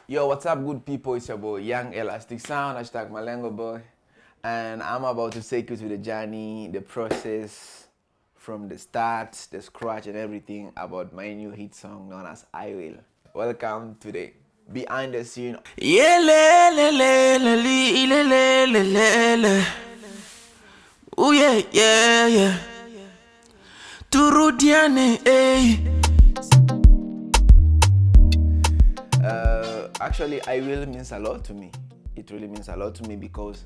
Yo, what's up, good people? It's your boy Young Elastic Sound, hashtag Malengo Boy. And I'm about to take you to the journey, the process from the start, the scratch, and everything about my new hit song known as I Will. Welcome to the behind the scene. Yeah, le, le, le, le, le, le, le, le, le. Ooh, yeah, yeah, yeah. Turudiane, eh. Actually, I Will means a lot to me. It really means a lot to me because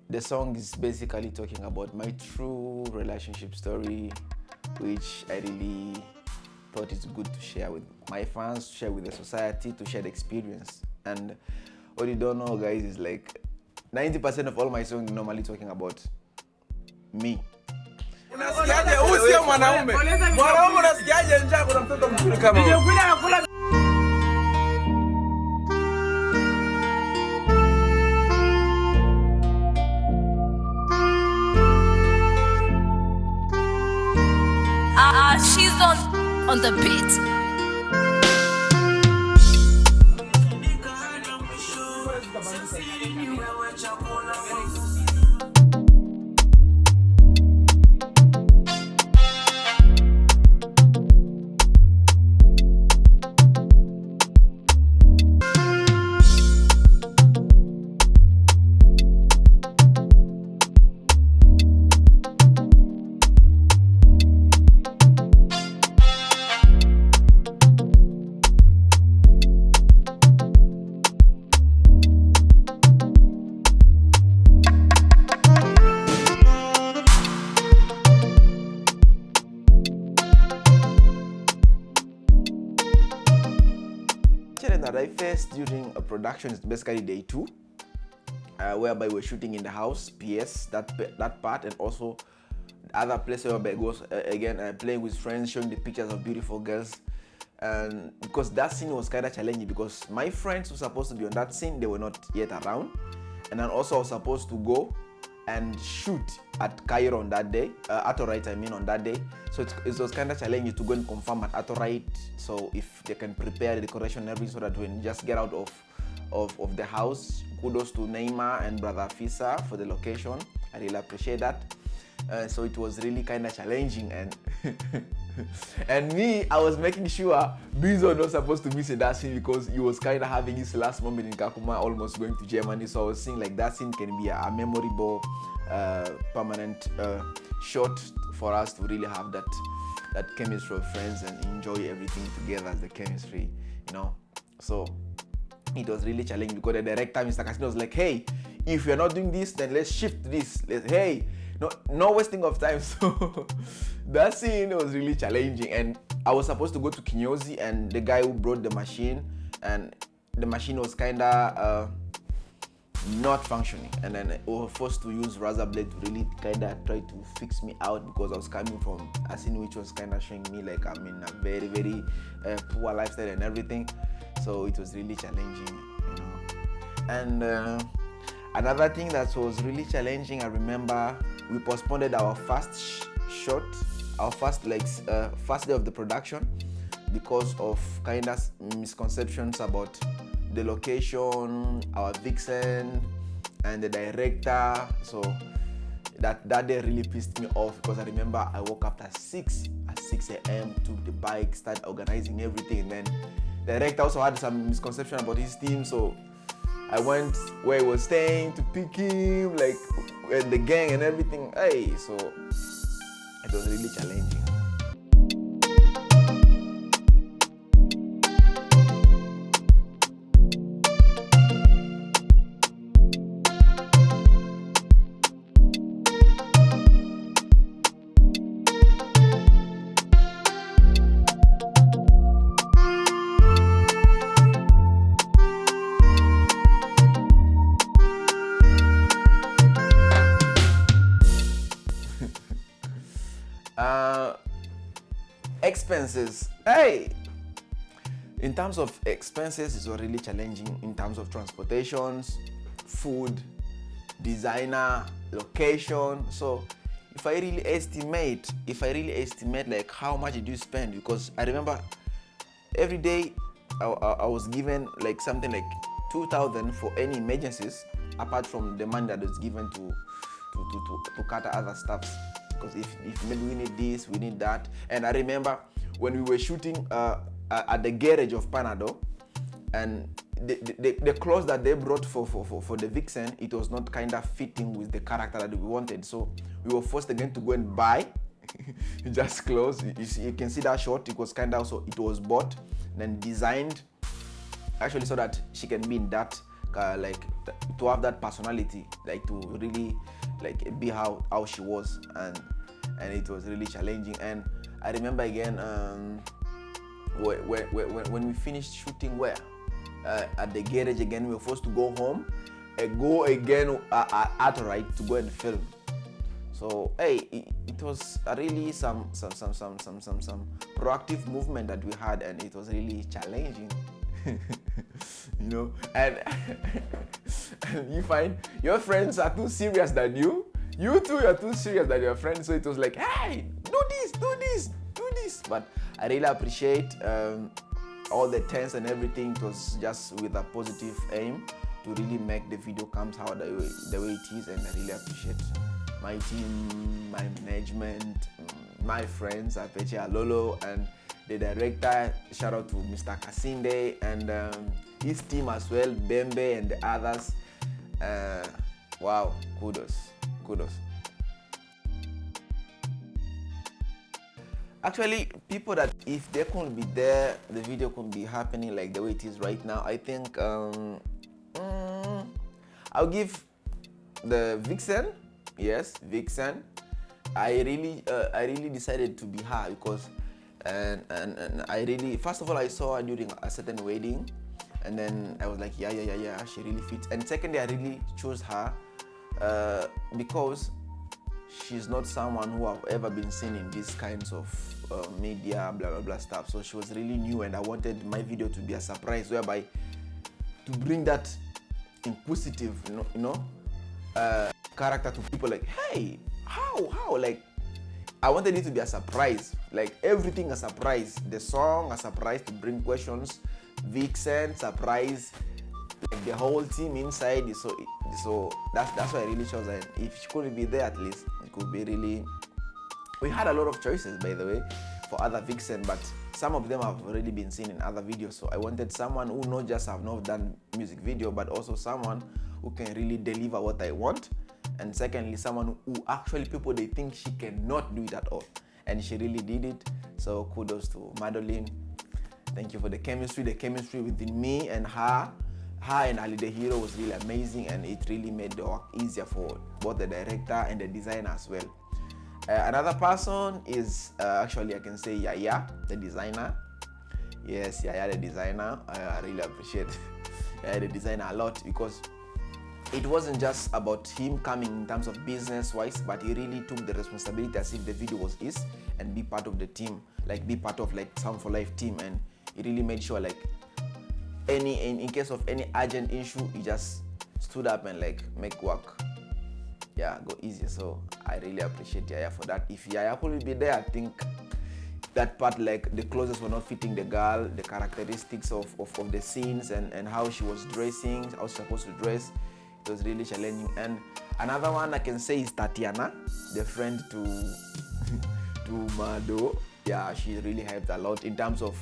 the song is basically talking about my true relationship story, which I really thought it's good to share with my fans, to share with the society, to share the experience. And what you don't know, guys, is like 90% of all my songs normally talking about me. Unasikiaje? Huyu sio mwanaume. Mwanaume unasikiaje njaa kuna mtoto mzuri kama huyu? She's on the beat. That I faced during a production is basically day 2, whereby we're shooting in the house, PS, that part, and also the other place whereby it goes again playing with friends, showing the pictures of beautiful girls. And because that scene was kind of challenging because my friends who were supposed to be on that scene, they were not yet around. And then also I was supposed to go and shoot at Cairo on that day, Atorite on that day. So it was kind of challenging to go and confirm at Atorite, so if they can prepare the decoration and everything so that when you just get out of the house. Kudos to Neymar and Brother Fisa for the location. I really appreciate that. So it was really kind of challenging, and and me, I was making sure Bizo was not supposed to miss in that scene because he was kind of having his last moment in Kakuma, almost going to Germany. So I was saying like that scene can be a memorable, permanent shot for us to really have that chemistry of friends and enjoy everything together as the chemistry, you know. So it was really challenging because the director, Mr. Casino, was like, hey, if you're not doing this, then let's shift this. Hey, no wasting of time. So that scene was really challenging, and I was supposed to go to Kinyozi, and the guy who brought the machine, and the machine was kinda not functioning, and then we were forced to use razor blade to really kinda try to fix me out because I was coming from a scene which was kinda showing me like I'm in a very, very poor lifestyle and everything. So it was really challenging, you know. And another thing that was really challenging, I remember we postponed our first shot, our first day of the production because of kind of misconceptions about the location, our vixen, and the director. So that day really pissed me off because I remember I woke up at 6 a.m., took the bike, started organizing everything, and then the director also had some misconception about his team. So I went where he was staying to pick him, like with the gang and everything. Hey, so it was really challenging. Expenses. Hey, in terms of expenses, it was really challenging in terms of transportations, food, designer, location. So if I really estimate like how much did you spend, because I remember every day I was given like something like 2,000 for any emergencies, apart from the money that was given to cater other stuffs. Because if maybe we need this, we need that. And I remember when we were shooting at the garage of Panado, and the clothes that they brought for the vixen, it was not kind of fitting with the character that we wanted. So we were forced again to go and buy just clothes. You can see that shot. It was kind of also, it was bought and then designed actually so that she can be in that to have that personality, like to really like be how she was, and it was really challenging. And I remember again when we finished shooting at the garage again, we were forced to go home and go again at right to go and film. So hey, it was really some proactive movement that we had, and it was really challenging. You know, and you find your friends are too serious than you. You too, you're too serious than your friends. So it was like, hey, do this. But I really appreciate all the tense and everything. It was just with a positive aim to really make the video comes out the way it is, and I really appreciate my team, my management, my friends, Apeche Alolo, and the director. Shout out to Mr. Kasinde and his team as well, Bembe and the others. Wow, kudos. Actually, people that if they couldn't be there, the video couldn't be happening like the way it is right now. I think I'll give the Vixen. Yes, Vixen. I really decided to be her because and I really, first of all, I saw her during a certain wedding, and then I was like, yeah, she really fits. And secondly, I really chose her because she's not someone who have ever been seen in these kinds of media, blah blah stuff. So she was really new, and I wanted my video to be a surprise, whereby to bring that inquisitive, character to people. Like, hey, how, like, I wanted it to be a surprise, like everything a surprise. The song a surprise to bring questions, Vixen surprise, like the whole team inside. So that's why I really chose her. If she couldn't be there, at least it could be really. We had a lot of choices, by the way, for other Vixen, but some of them have already been seen in other videos. So I wanted someone who not just have not done music video, but also someone who can really deliver what I want. And secondly, someone who actually people they think she cannot do it at all, and she really did it. So kudos to Madeline. Thank you for the chemistry. The chemistry within me and her and Ali the Hero was really amazing, and it really made the work easier for both the director and the designer as well. Another person is actually, I can say, Yaya, the designer. Yes, Yaya, the designer. I really appreciate Yaya, the designer, a lot, because it wasn't just about him coming in terms of business wise, but he really took the responsibility as if the video was his, and be part of the team, like be part of like Sound for Life team. And he really made sure, like, in case of any urgent issue, he just stood up and like make work, go easier. So I really appreciate Yaya for that. If Yaya could be there, I think that part, like the clothes were not fitting the girl, the characteristics of the scenes and how she was dressing, how she's supposed to dress. It was really challenging. And another one I can say is Tatiana, the friend to Mado. Yeah, she really helped a lot in terms of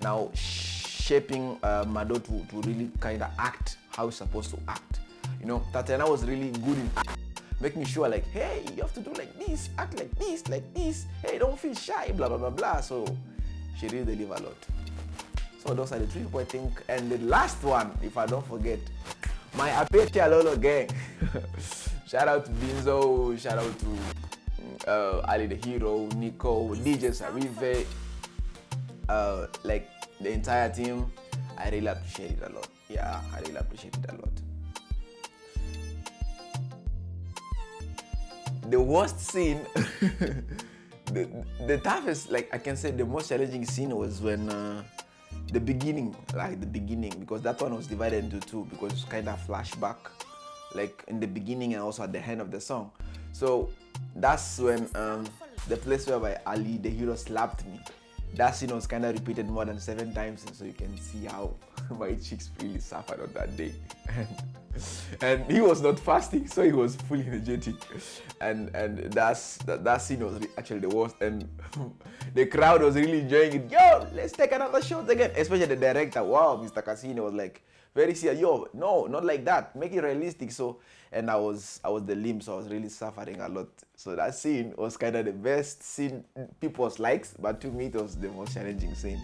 now shaping Mado to really kind of act how he's supposed to act. Tatiana was really good in making sure, like, hey, you have to do like this, act like this, hey, don't feel shy, blah blah blah blah. So she really delivered a lot. So those are the three people, I think. And the last one, if I don't forget, my Apeche Alolo gang. Shout out to Binzo, shout out to Ali the Hero, Nico, DJ Sarive, like the entire team. I really appreciate it a lot. Yeah, I really appreciate it a lot. The worst scene, the toughest, like I can say the most challenging scene was when the beginning, because that one was divided into two, because it's kind of flashback, like in the beginning and also at the end of the song. So that's when the place where Ali the Hero slapped me. that scene was kind of repeated more than 7 times, so you can see how my cheeks really suffered on that day. And he was not fasting, so he was fully energetic. And that scene was actually the worst. And the crowd was really enjoying it. Yo, let's take another shot again. Especially the director. Wow, Mr. Cassini was like very serious. Yo, no, not like that. Make it realistic. So, and I was the limb, so I was really suffering a lot. So that scene was kind of the best scene people's likes, but to me it was the most challenging scene.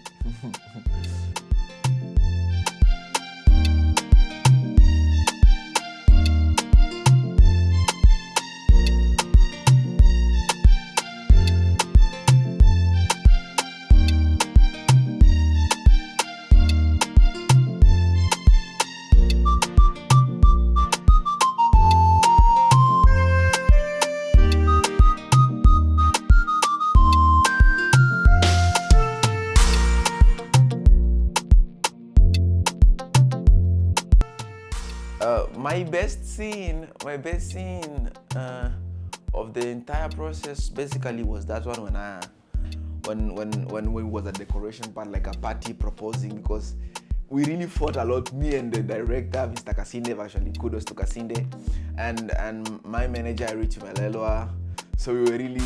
My best scene of the entire process basically was that one when we was at the decoration part, like a party proposing, because we really fought a lot, me and the director, Mr. Kasinde. Actually, kudos to Kasinde, and my manager, Richie Malelwa. So we were really,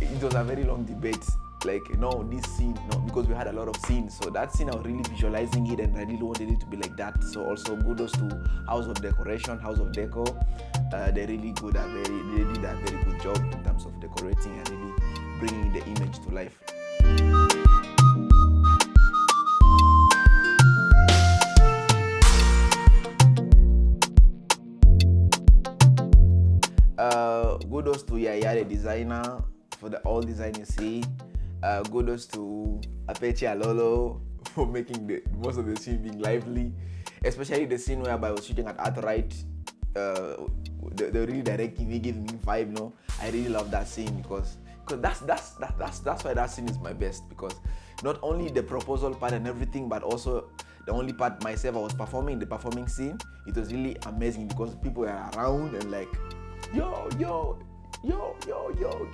it was a very long debate. Like, no, this scene, no, because we had a lot of scenes. So that scene, I was really visualizing it, and I really wanted it to be like that. So also kudos to House of Decoration, House of Deco. They're really good at they did a very good job in terms of decorating and really bringing the image to life. Kudos to Yaya, the designer, for the all design you see. Kudos to Apeche Alolo for making most of the scene being lively, especially the scene whereby I was shooting at Arthurite. The really directing, he gave me vibe. No, I really love that scene because that's why that scene is my best, because not only the proposal part and everything, but also the only part myself I was performing, the performing scene. It was really amazing because people were around and like, yo,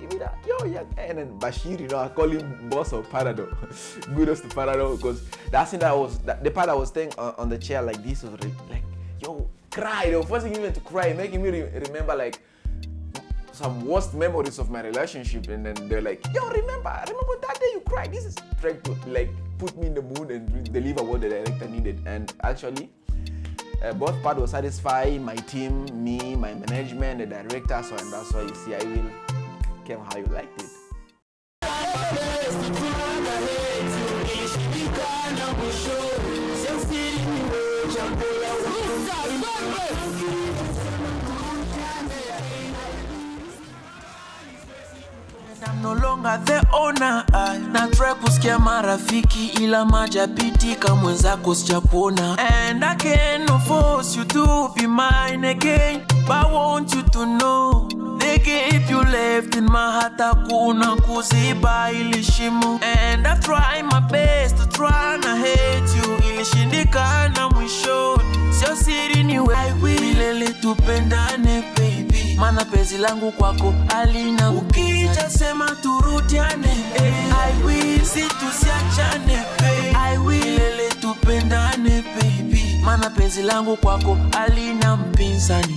give me that, yeah. And then Bashir, I call him boss of Parado. Kudos to Parado, because that scene the part I was staying on the chair like this was like, yo, cry. They were forcing me to cry, making me remember like some worst memories of my relationship. And then they're like, yo, remember that day you cried. This is trying to like put me in the mood and deliver what the director needed. And actually, both parts were satisfied, my team, me, my management, the director, so, and that's why you see I will came how you liked it. I'm no longer the owner. Na try kusikia marafiki ila majapitika mwenzako sijakuona. And I can't force you to be mine again, but I want you to know the gap you left in my heart hakuna kuziba ilishimo. And I try my best to try na hate you, ilishindikana mwisho. Sio siri ni wewe, milele tupendane baby, mana penzi langu kwako alina ukija sema turudiane. I will tusiachane baby, I will milele tupendane baby, mana penzi langu kwako alina mpinzani.